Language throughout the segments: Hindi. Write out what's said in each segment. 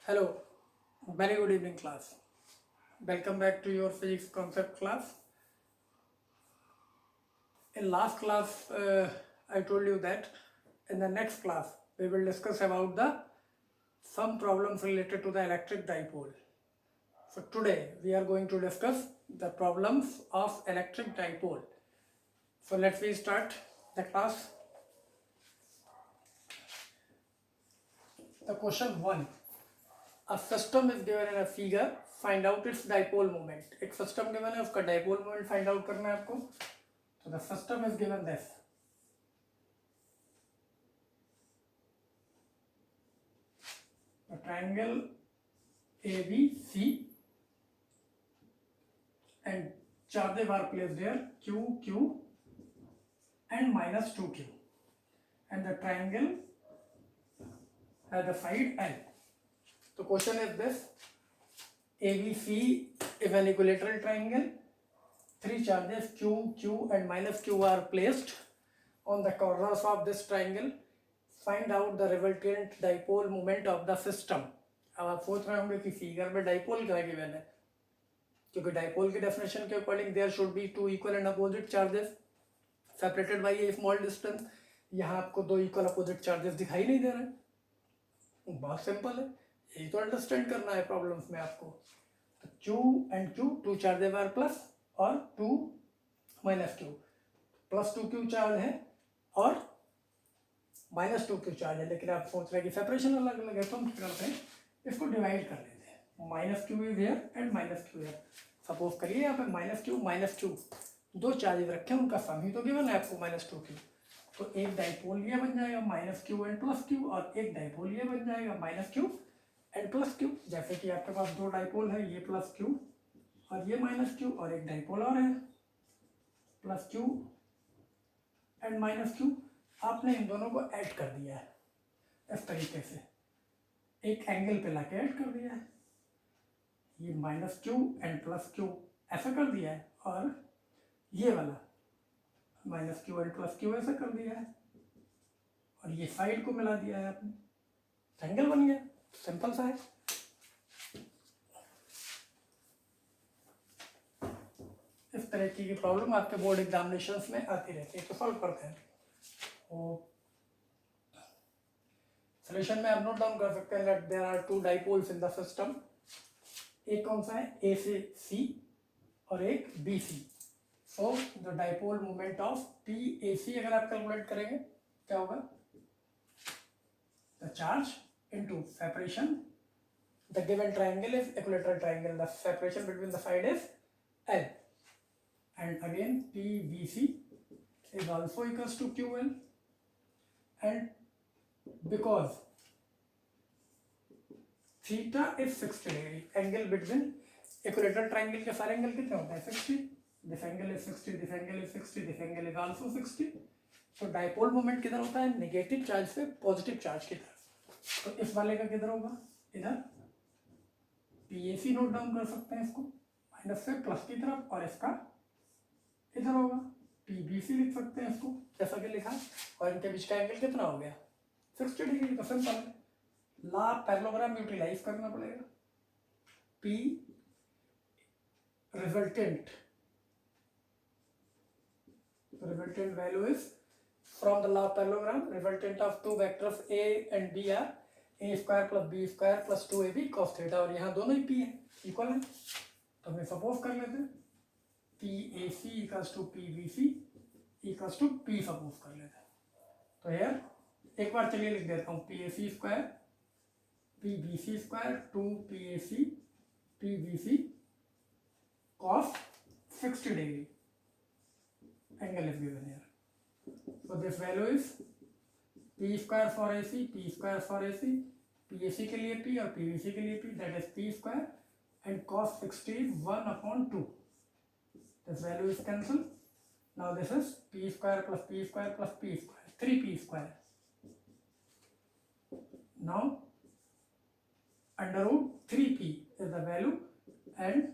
Hello, very good evening class. Welcome back to your physics concept class. In last class, I told you that in the next class we will discuss about the some problems related to the electric dipole. So today we are going to discuss the problems of electric dipole. So let's we start the class. The question 1. A system is given in a figure. Find out its dipole moment. एक system given है, उसका dipole moment find out करना है आपको. So the system is given this. The triangle ABC and charges are placed there, Q, Q and minus 2Q. And the triangle has the side L. The question is this. ABC is an equilateral triangle. Three charges Q, Q and minus Q are placed on the corners of this triangle. Find out the resultant dipole moment of the system. अब आप सोच रहे होंगे कि फिगर में डाइपोल क्या गिवन है, क्योंकि डाइपोल की डेफिनेशन के according there should be two equal and opposite charges separated by a small distance. यहाँ आपको दो इक्वल अपोजिट चार्जेस दिखाई नहीं दे रहे. बहुत सिंपल है, यही तो अंडरस्टैंड करना है प्रॉब्लम्स में आपको. तो Q and Q two charges are plus और 2 minus Q. Plus 2Q charge है और माइनस 2Q चार्ज है, लेकिन आप सोच रहे हैं कि सेपरेशन अलग अलग है, तो हम क्या करते हैं, इसको डिवाइड कर लेते हैं. Minus Q is here and minus Q here. Suppose करिए यहाँ पे माइनस Q दो चार्जेस रखे हैं, उनका सम ही तो गिवन है आपको माइनस 2Q. तो एक डाइपोल ये बन जाएगा minus Q and plus Q, और एक डाइपोल ये बन जाएगा minus Q and plus Q. जैसे कि आपके पास दो डाइपोल है, ये प्लस Q और ये माइनस Q, और एक डाइपोल और है plus Q and minus Q. आपने इन दोनों को ऐड कर दिया है इस तरीके से, एक एंगल पे लाके ऐड कर दिया है. ये minus Q and plus Q ऐसा कर दिया है, और ये वाला minus Q and plus Q ऐसा कर दिया है, और ये साइड को मिला दिया है आपने, एंगल बन गया. सिंपल सा है. इस तरह की प्रॉब्लम आपके बोर्ड एग्जामिनेशंस में आती रहती है, तो सॉल्व करते हैं. सोल्यूशन में आप नोट डाउन कर सकते हैं that there are two dipoles in the system. एक कौन सा है, ए से सी और एक B C. So the dipole moment of P A C अगर आप कैलकुलेट करेंगे क्या होगा, the charge into separation. The given triangle is equilateral triangle, the separation between the side is L, and again PVC is also equals to QL, and because theta is 60 degree, angle between equilateral triangle के सारे एंगल कितने होते हैं, 60. This angle is 60, this angle is 60, this angle is also 60. तो डाइपोल मोमेंट किधर होता है, नेगेटिव चार्ज से पॉजिटिव चार्ज की तरफ. तो इस वाले का किधर होगा, इधर PAC नोट डाउन कर सकते हैं इसको, माइनस से प्लस की तरफ, और इसका इधर होगा PBC लिख सकते हैं इसको जैसा कि लिखा. और इनके बीच का एंगल कितना हो गया, 60 डिग्री. तो सिंपल है, ला पैरेललोग्राम यूटिलाइज करना पड़ेगा. P resultant value is from the law of parallelogram. Resultant of two vectors A and B are a square plus b square plus 2ab cos theta, और यहाँ दोनों ही P है, इक्वल है. तो हमें सपोज कर लेते हैं PAC equals to PBC equals to P suppose कर लेते हैं. तो यार एक बार चलिए लिख देता हूँ, PAC square PBC square 2PAC PBC cos 60 degree. Angle is given here. So this value is P square for AC, P square for AC, PAC के लिए P और PBC के लिए P, that is P square, and cos 60 is 1 upon 2. This value is cancelled. Now this is P square plus P square plus P square, 3P square. Now under root 3P is the value, and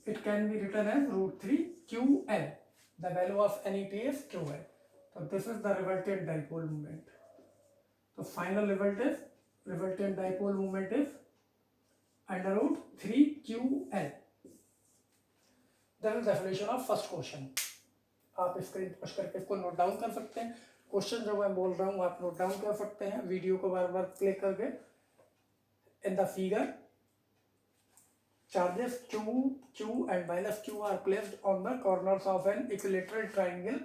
it can be written as root 3 QL. The value of any T is QL. So this is the resultant dipole moment. So final result is resultant dipole moment is under root 3ql. That is the definition of first question. आप स्क्रीन पॉज करके इसको नोट डाउन कर सकते हैं. क्वेश्चन जो मैं बोल रहा हूँ आप नोट डाउन कर सकते हैं वीडियो को बार बार प्ले करके. In the figure charges q and minus q are placed on the corners of an equilateral triangle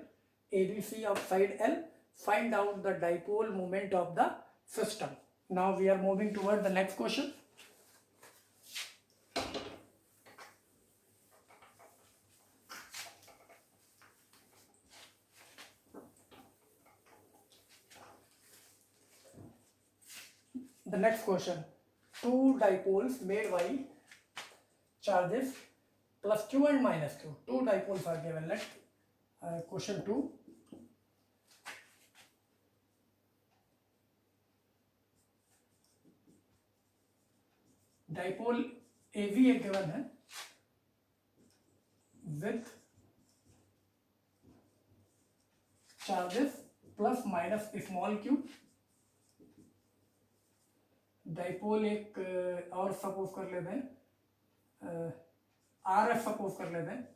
ABC of side L. Find out the dipole moment of the system. Now we are moving toward the next question. The next question, two dipoles made by charges plus q and minus q. Two dipoles are given. Let question 2. Dipole AB एक given है with charges plus minus small q. Dipole एक और सपोज कर लेते हैं आर एफ सपोज कर लेते हैं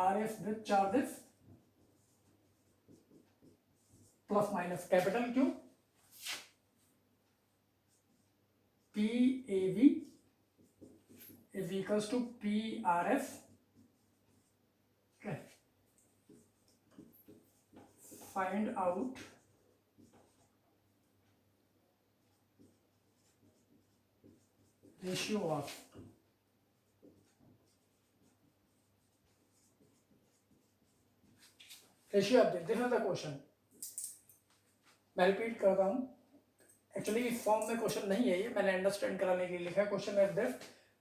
R F with charges plus minus capital Q P A V is equals to P R F. Find out ratio of this is the question. मैं रिपीट करता हूँ. एक्चुअली इस फॉर्म में क्वेश्चन नहीं है ये, मैंने अंडरस्टैंड कराने के लिए लिखा है. Question is this,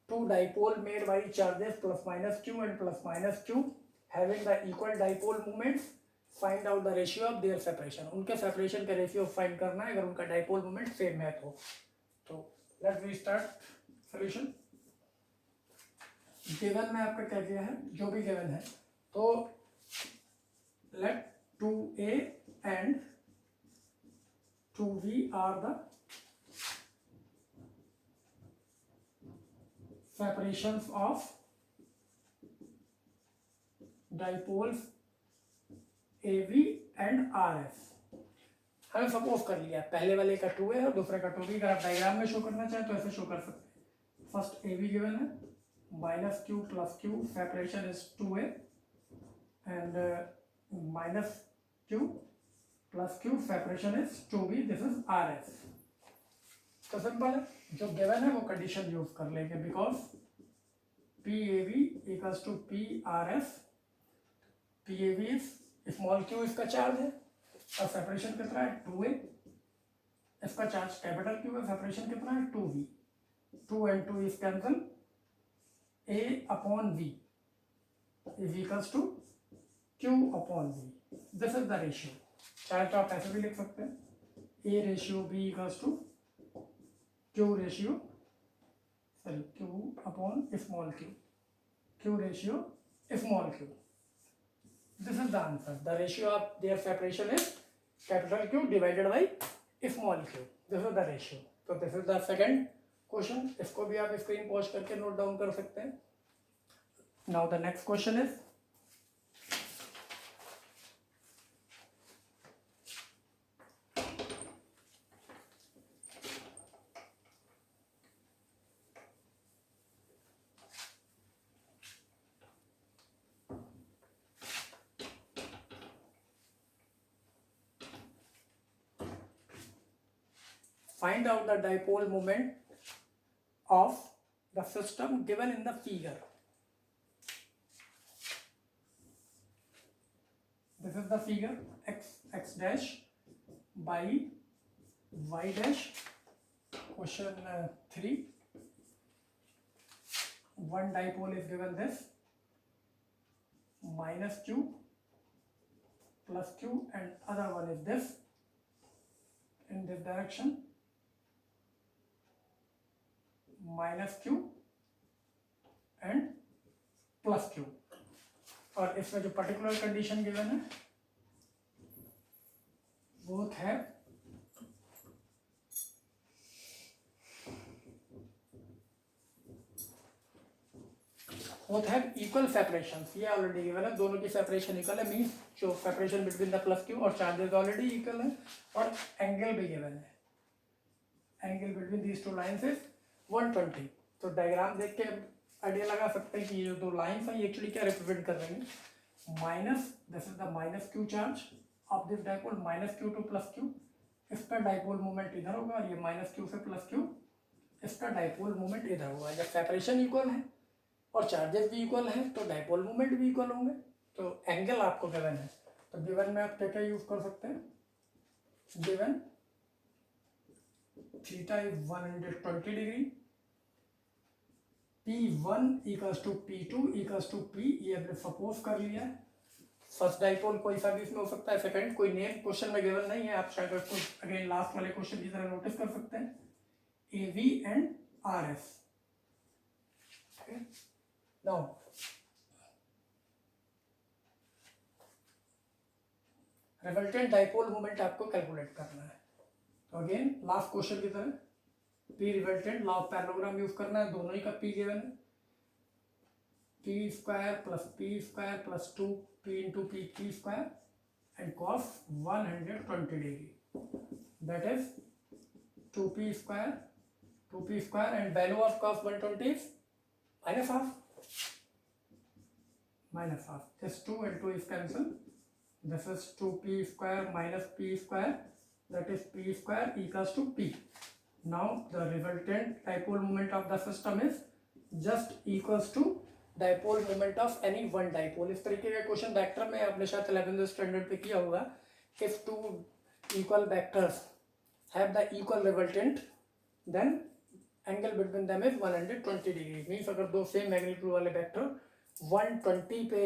two dipole made by charges plus minus Q and plus minus Q having the equal dipole moments, find out the ratio of their separation. उनके सेपरेशन का रेशियो फाइंड करना है अगर उनका डाइपोल मोमेंट सेम है तो let's we start solution. Given में आपका क्या किया है, जो भी गिवन है तो let 2a and 2b are the separations of dipoles AB and RF. हमने सपोज कर लिया पहले वाले का 2 है और दूसरे का 2b. अगर आप डायग्राम में शो करना चाहें तो ऐसे शो कर सकते हैं. फर्स्ट AB गिवन है minus Q plus Q, separation is 2a and minus Q plus Q, separation is 2b. This is RF. तो सिंपल है, जो गिवन है वो कंडीशन यूज कर लेंगे because PAB equals to PRF. PAB is small Q इसका चार्ज है और सेपरेशन कितना है 2a. इसका चार्ज कैपिटल क्यू है, सेपरेशन कितना है 2v. 2 and 2 is cancel. A upon V is equals to Q upon V. This is the ratio. चाहे तो आप ऐसे भी लिख सकते हैं A ratio B equals to Q ratio Q upon small q. Q ratio small q. This is the answer. The ratio of their separation is capital Q divided by small q. This is the ratio. So this is the second question. इसको भी आप स्क्रीन पॉज करके नोट डाउन कर सकते हैं. Now the next question is find out the dipole moment of the system given in the figure. This is the figure x dash by y dash. Question 3. One dipole is given this minus q plus q and other one is this in this direction minus q and plus q. और इसमें जो पर्टिकुलर कंडीशन गिवन है बोथ है both have equal separations, ये ऑलरेडी गिवन है, दोनों की सेपरेशन इक्वल है, मीन्स जो separation between the plus Q और चार्जेस ऑलरेडी इक्वल है, और एंगल भी गिवन है, angle between these two lines is 120। तो डायग्राम देख के आइडिया लगा सकते हैं कि ये जो दो लाइन्स हैं ये एक्चुअली क्या रिप्रेजेंट कर रही हैं, minus, this is the minus Q charge of this dipole, minus Q two plus Q, इसका डाइपोल मोमेंट इधर होगा, और ये माइनस क्यू से प्लस क्यू, इसका डाइपोल मोमेंट इधर होगा। जब सेपरेशन इक्वल है और चार्जेस भी इक्वल हैं तो डाइपोल मोमेंट भी इक्वल होंगे। तो एंगल आपको गिवन है, तो गिवन में आप क्या क्या यूज कर सकते हैं, given theta is 120 degree, P1 equals to P2 equals to P, ये हमने सपोज कर लिया है। फर्स्ट डाइपोल कोई सा भी इसमें हो सकता है, सेकंड कोई नेम क्वेश्चन में गिवन नहीं है, आप शायद उसको अगेन लास्ट वाले क्वेश्चन की तरह नोटिस कर सकते हैं, AV and RS। Now resultant dipole moment आपको कैलकुलेट करना है। तो अगेन लास्ट क्वेश्चन की तरह P resultant, law of parallelogram use करना है, दोनों ही का P गिवन है, P square plus 2P into P square and cos 120 degree, that is 2P square and value of cos 120 is minus half, this 2 and 2 is cancelled, this is 2P square minus P square, that is P square equals to P. Now the resultant dipole moment of the system is just equals to dipole moment of any one dipole। इस तरीके का क्वेश्चन वेक्टर में आपने शायद 11th स्टैंडर्ड पे किया होगा, if two equal vectors have the equal resultant then angle between them is 120 degree, means अगर दो सेम मैग्नीट्यूड वाले वेक्टर 120 पे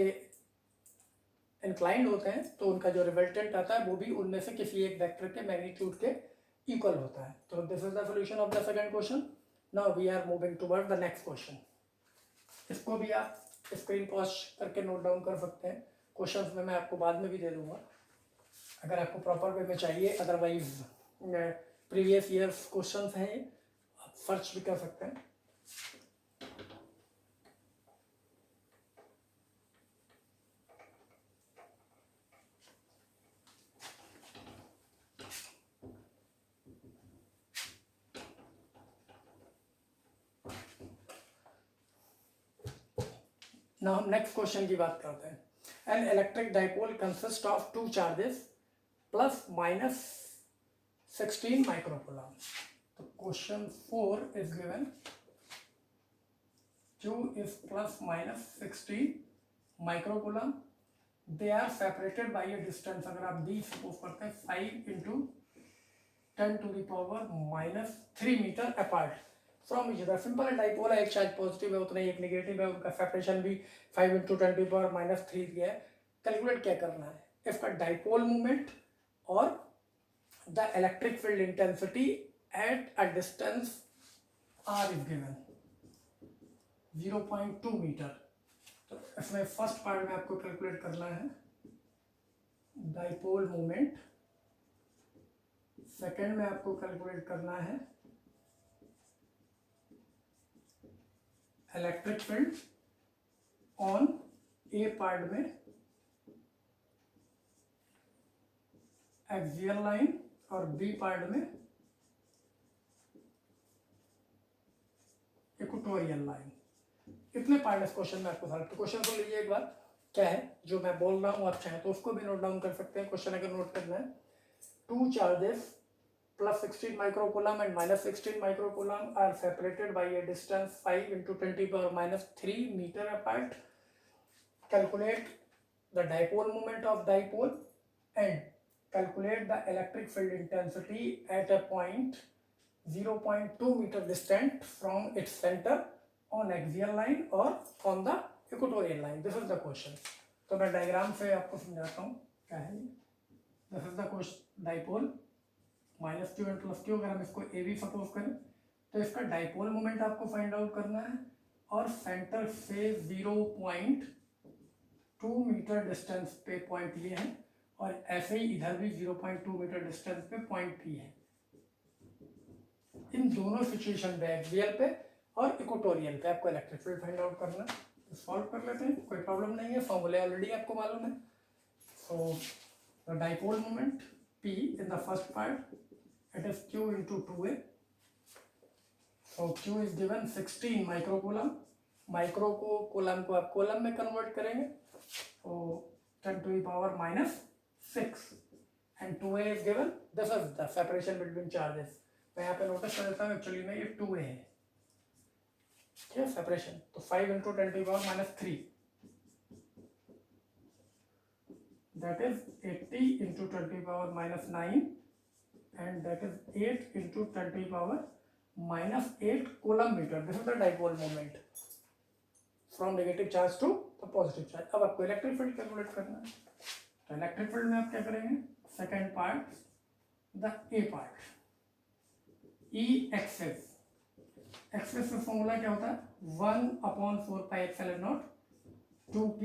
इंक्लाइंड होते हैं तो उनका जो रिजल्टेंट आता है वो भी उनमें से किसी एक वेक्टर के मैग्नीट्यूड के इक्वल होता है। तो this is the solution of the second question. Now we are moving toward the next question. इसको भी आप स्क्रीन पॉज करके नोट डाउन कर सकते हैं, क्वेश्चंस में मैं आपको बाद में भी दे दूंगा अगर आपको प्रॉपर वे में चाहिए, अदरवाइज प्रीवियस ईयर्स क्वेश्चंस हैं, आप सर्च भी कर सकते हैं। नाउ हम नेक्स्ट क्वेश्चन की बात करते हैं। An electric dipole consist of two charges plus minus 16 microcoulomb. तो question 4 is given, Q is plus minus 16 microcoulomb, they are separated by a distance, अगर आप D सपोज करते हैं 5 into 10 to the power minus 3 metre apart from each other. Simple dipole है, एक चार्ज पॉजिटिव है उतना ही एक नेगेटिव है, उनका सेपरेशन भी 5 इंटू 10 टू पावर माइनस 3 दिया है। कैलकुलेट क्या करना है, इसका डाइपोल मूवमेंट और the electric field intensity at a distance R is given 0.2 meter. तो इसमें फर्स्ट पार्ट में आपको कैलकुलेट करना है डाइपोल मूवमेंट, सेकेंड में आपको कैलकुलेट करना है electric field on A part में एक्सियल लाइन और बी पार्ट में इक्वेटोरियल लाइन। इतने पार्ट इस क्वेश्चन में आपको सॉल्व। तो क्वेश्चन को लीजिए एक बार, क्या है जो मैं बोल रहा हूं, आप चाहें तो उसको भी नोट डाउन कर सकते हैं। क्वेश्चन अगर नोट करना है, two charges plus 16 microcoulomb and minus 16 microcoulomb are separated by a distance 5 into 10 to the power minus 3 meter apart. Calculate the dipole moment of dipole and calculate the electric field intensity at a point 0.2 meter distant from its center on axial line or on the equatorial line. This is the question. तो मैं डायग्राम से आपको समझाता हूँ क्या है। This is the question dipole minus Q and plus Q, अगर हम इसको ए भी सपोज करें तो इसका डाइपोल मोमेंट आपको फाइंड आउट करना है और सेंटर से 0.2 मीटर डिस्टेंस पे पॉइंट ये है और ऐसे ही इधर भी 0.2 मीटर डिस्टेंस पे पॉइंट पी है। इन दोनों सिचुएशन पे एक्सियल पे और इक्वेटोरियल पे आपको इलेक्ट्रिक फील्ड फाइंड आउट करना है। सॉल्व कर लेते हैं, कोई प्रॉब्लम नहीं है, फॉर्मूले ऑलरेडी आपको मालूम है. सो the dipole moment P in the first part, it is Q into 2A. So Q is given 16 microcoulomb. Micro को कूलम को आप कूलम में कन्वर्ट करेंगे, तो 10 to the power minus 6 and 2A is given. This is the separation between charges. मैं यहाँ पे नोटिस कर देता हूँ, एक्चुअली में ये 2A है, क्या सेपरेशन. तो 5 into 10 to the power minus 3, that is 80 into 10 to the power minus 9, and that is 8 into 10 to the power minus 8 coulomb meter. This is the dipole moment from negative charge to the positive charge. अब आपको इलेक्ट्रिक फील्ड कैलकुलेट करना है. तो इलेक्ट्रिक फील्ड में आप क्या करेंगे, second part, the A part, E axis. Axis का फॉर्मूला क्या होता है, 1/4πε0 2p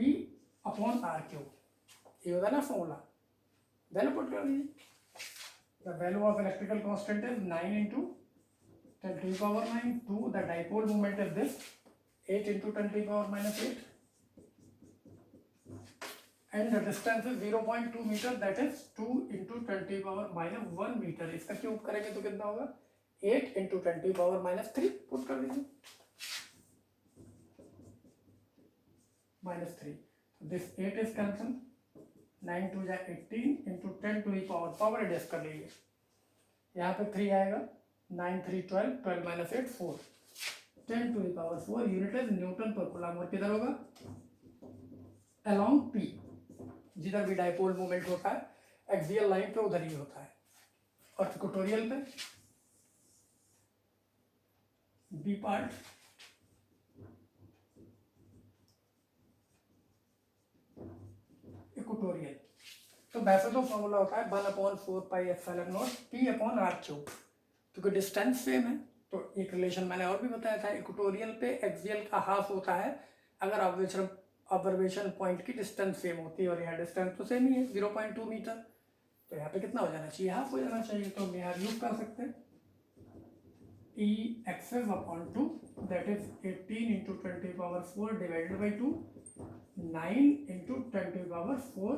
अपॉन आर क्यू. ये होता है ना फॉर्मूला, वैल्यू पुट कर दीजिए. The value of electrical constant is 9 into 10 to the power 9. 2, the dipole moment is this, 8 into 10 to the power minus 8, and the distance is 0.2 meter, that is 2 into 10 to the power minus 1 meter. इसका क्यूब करेंगे तो कितना होगा, 8 into 10 to the power minus 3 put कर दीजिए, minus 3. This 8 is cancelled, 9 to the 18 into 10 to the power adjust कर लीजिए. यहाँ पे 3 आएगा, 9 3 12, 12 minus 8 4, 10 to the power 4. Unit is Newton पर कूलम. और किधर होगा, along P, जिधर भी डाइपोल मूवमेंट होता है एक्सियल लाइन पे उधर ही होता है. और इक्वेटोरियल पे बी पार्ट, इक्वेटोरियल. तो वैसे तो फॉर्मूला होता है 1/4πε0 P अपॉन आर क्यूब, क्योंकि डिस्टेंस सेम है. तो एक रिलेशन मैंने और भी बताया था, इक्वेटोरियल पे एक्सियल का हाफ होता है अगर ऑब्जर्वेशन पॉइंट की डिस्टेंस सेम होती है, और यहाँ डिस्टेंस तो सेम ही है 0.2 मीटर. तो यहाँ पे कितना हो जाना चाहिए, हाफ हो जाना चाहिए. तो हम यहाँ यूज कर सकते हैं E axis upon 2, that is 18 into 10 to the power 4 divided by 2, 9 into 10 to the power 4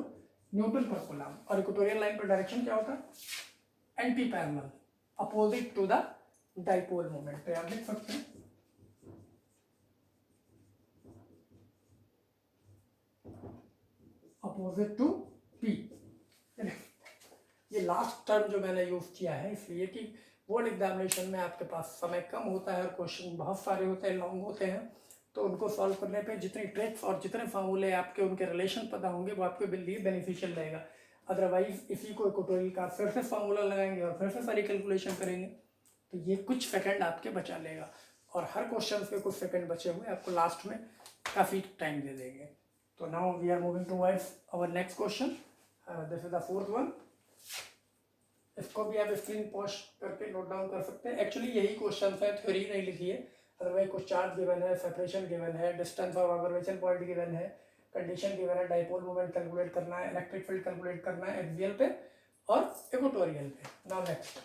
newton पर कूलम. और इक्वेटोरियल लाइन पर डायरेक्शन क्या होता है, anti parallel, opposite to the dipole moment. तो आप लिख सकते हैं अपोजिट टू P. ये लास्ट टर्म जो मैंने यूज किया है इसलिए कि बोर्ड एग्जामिनेशन में आपके पास समय कम होता है और क्वेश्चन बहुत सारे होते हैं, लॉन्ग होते हैं. तो उनको सॉल्व करने पे जितनी ट्रिक्स और जितने फार्मूले आपके उनके रिलेशन पता होंगे वो आपके लिए बेनिफिशियल रहेगा. अदरवाइज इसी को इक्वेटोरियल का फिर से फार्मूला लगाएंगे और फिर से सारी कैलकुलेशन करेंगे, तो ये कुछ सेकंड आपके बचा लेगा. और हर क्वेश्चन पे कुछ सेकंड बचे हुए आपको लास्ट में काफ़ी टाइम दे देंगे. तो now we are moving towards our next question. This is the fourth one. इसको भी आप स्क्रीन पोस्ट करके नोट डाउन कर सकते हैं. एक्चुअली यही क्वेश्चन है, थ्योरी नहीं लिखी है. अदरवाइज कुछ चार्ज गिवन है, सेपरेशन गिवन है, डिस्टेंस और ऑब्जर्वेशन पॉइंट गिवन है, कंडीशन गिवन है, डाइपोल मोमेंट कैलकुलेट करना है, इलेक्ट्रिक फील्ड कैलकुलेट करना है एक्सियल पे और इक्वेटोरियल पे. नाउ नेक्स्ट,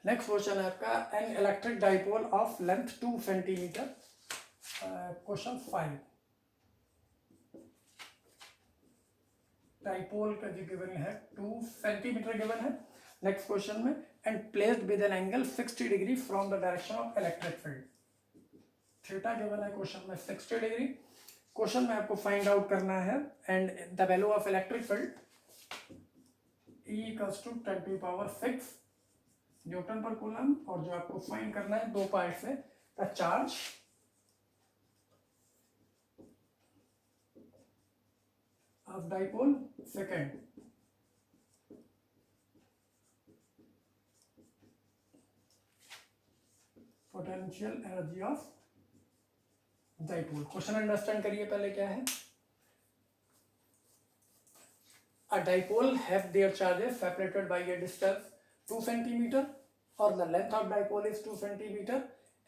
नेक्स्ट क्वेश्चन है आपका, N electric dipole of length 2 centimetre. Question 5. Dipole का जो गिवन है 2 सेंटीमीटर गिवन है नेक्स्ट क्वेश्चन में, and placed with an angle 60 degree from the direction of electric field. Theta given है क्वेश्चन में 60 डिग्री. क्वेश्चन में आपको फाइंड आउट करना है and the value of electric field E equals to 10 to the power 6 newton पर कूलम. और जो आपको फाइंड करना है दो पार्ट से, the charge of dipole, second potential energy of dipole. Question understand करिए पहले क्या है. a dipole have their charges separated by a distance 2 centimeter, or the length of dipole is 2 centimeter,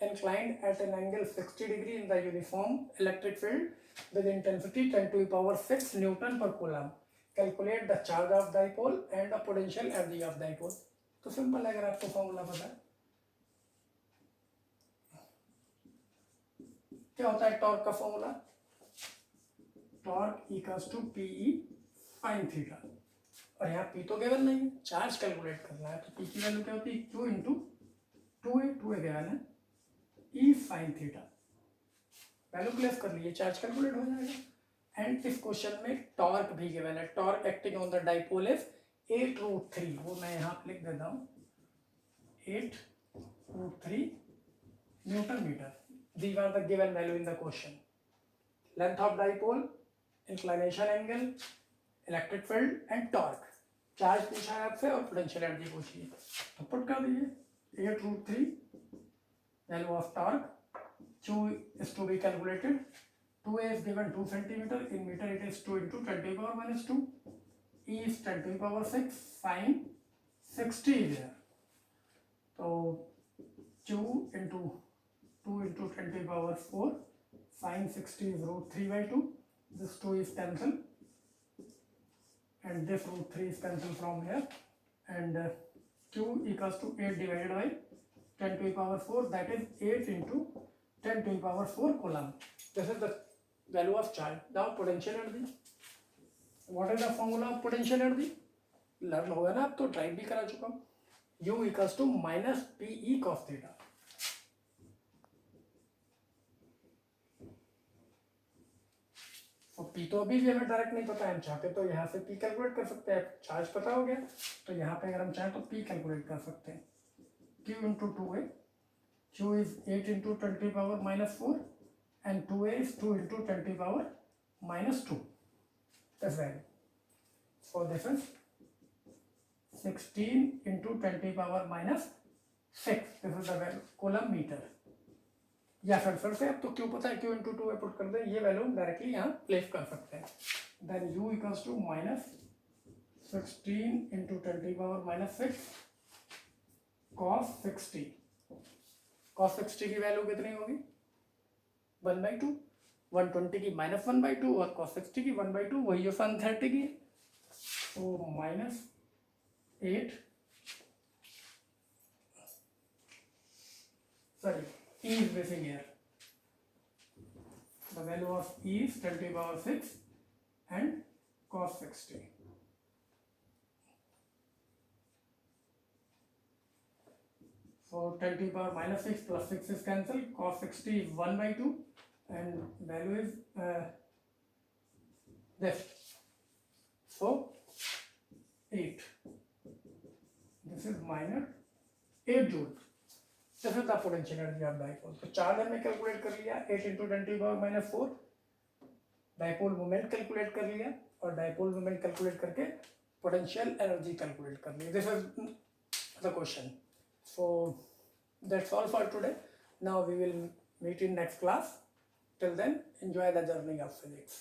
inclined at an angle 60 degree in the uniform electric field with intensity 10 to the power 6 Newton per coulomb. Calculate the charge of dipole and the potential energy of dipole. तो सिंपल है, अगर आपको फॉर्मूला पता है क्या होता है टॉर्क का formula, torque equals to p E sine theta, और यहाँ पी तो गिवन नहीं है, चार्ज कैलकुलेट करना है, तो पी की वैल्यू क्या होती है क्यू इंटू टू ए गिवन है ई साइन थीटा, वैल्यू प्लेस कर लीजिए, चार्ज कैलकुलेट हो जाएगा। एंड इस क्वेश्चन में टॉर्क भी गिवन है, torque acting on the dipole is 8√3, वो मैं यहाँ पे लिख देता हूँ 8√3 newton meter. These are the given value in the question. Length of dipole, inclination angle, electric field and torque. Charge पूछा है आपसे और पोटेंशियल एनर्जी पूछी है, तो पुट कर दीजिए 8√3 value of torque, Q is to be calculated, 2A is given 2 centimeter, in meter it is 2 into 10 to the power minus 2, E is 10 to the power 6, sin 60 is there, तो Q into 2 into 10 to the power 4, sin 60 is √3 by 2, this 2 is cancelled and this √3 is cancelled from here, and Q equals to 8 divided by 10 to the power 4, that is 8 into 10 to the power 4 coulomb. This is the value of charge. Now potential energy, what is the formula of potential energy? Learn होगा ना, आप तो ड्राइव भी करा चुका हूँ, U equals to minus PE cos theta. तो पी तो अभी भी हमें डायरेक्ट नहीं पता है, हम चाहते तो यहाँ से पी कैलकुलेट कर सकते हैं, चार्ज पता हो गया तो यहाँ पे अगर हम चाहें तो पी कैलकुलेट कर सकते हैं, Q into two A, Q is 8 into 10 to the power minus 4 and 2A is 2 into 10 to the power minus 2, this value, so this is 16 into 10 to the power minus 6, this is the value, coulomb meter, या फिर से अब तो क्यों पता है, क्यू इंटू टू पुट कर दे, ये वैल्यू डायरेक्टली यहाँ प्लेस कर सकते हैं, then U equals to minus 16 into 10 to the power minus 6 cos 60, cos 60 की वैल्यू कितनी होगी 1/2, 120 की -1/2 और cos 60 की 1/2, वही जो sin 30 की है, तो -8, sorry, E is missing here. The value of E is 10 to the power 6 and cos 60. So 10 to the power minus 6 plus 6 is cancelled. Cos 60 is 1/2 and value is this. So 8. This is minor 8 joules. This is the potential energy of dipole. तो चार्ज हमने कैलकुलेट कर लिया 8 into 10 to the power minus 4, dipole moment calculate कर लिया और डाइपोल मोमेंट कैलकुलेट करके पोटेंशियल एनर्जी कैलकुलेट कर ली. This is the question. So that's all for today. Now we will meet in next class. Till then, enjoy the journey of physics.